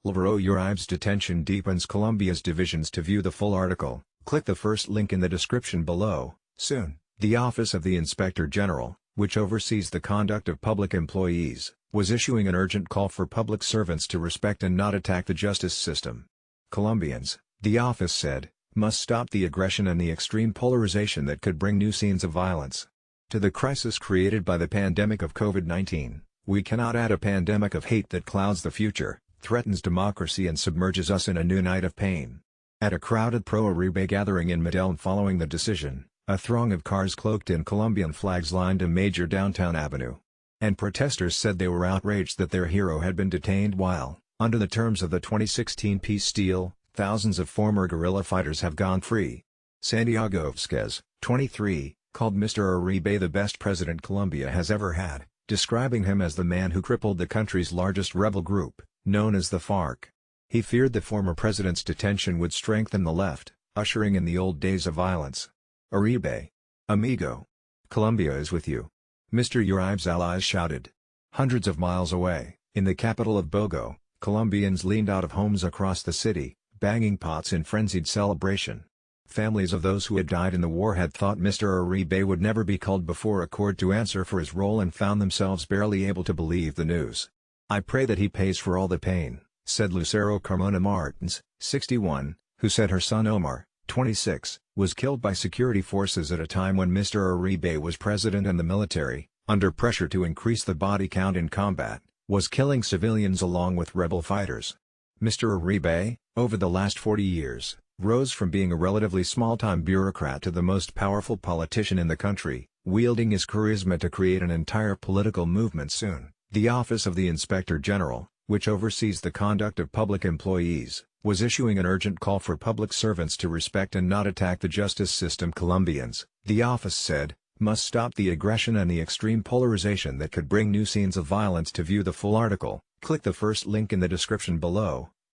lvaro Uribes Detention deepens Colombia's divisions. To view the full article, click the first link in the description below. Soon, the Office of the Inspector General, which oversees the conduct of public employees, was issuing an urgent call for public servants to respect and not attack the justice system. Colombians, the office said, must stop the aggression and the extreme polarization that could bring new scenes of violence. To the crisis created by the pandemic of COVID-19, we cannot add a pandemic of hate that clouds the future, threatens democracy and submerges us in a new night of pain. At a crowded pro-Uribe gathering in Medelln following the decision, a throng of cars cloaked in Colombian flags lined a major downtown avenue. And protesters said they were outraged that their hero had been detained while, under the terms of the 2016 peace deal, thousands of former guerrilla fighters have gone free. Santiago Vsquez, 23, called Mr. Uribe the best president Colombia has ever had, describing him as the man who crippled the country's largest rebel group, known as the FARC. He feared the former president's detention would strengthen the left, ushering in the old days of violence. Uribe. Amigo. Colombia is with you. Mr. Uribe's allies shouted. Hundreds of miles away, in the capital of Bogot, Colombians leaned out of homes across the city, banging pots in frenzied celebration. Families of those who had died in the war had thought Mr. Uribe would never be called before a court to answer for his role and found themselves barely able to believe the news. "I pray that he pays for all the pain," said Lucero Carmona Martnez, 61, who said her son Omar, 26, was killed by security forces at a time when Mr. Uribe was president and the military, under pressure to increase the body count in combat, was killing civilians along with rebel fighters. Mr. Uribe, over the last 40 years, rose from being a relatively small-time bureaucrat to the most powerful politician in the country, wielding his charisma to create an entire political movement soon. The Office of the Inspector General, which oversees the conduct of public employees, was issuing an urgent call for public servants to respect and not attack the justice system. Colombians, the office said, must stop the aggression and the extreme polarization that could bring new scenes of violence. To view the full article, click the first link in the description below.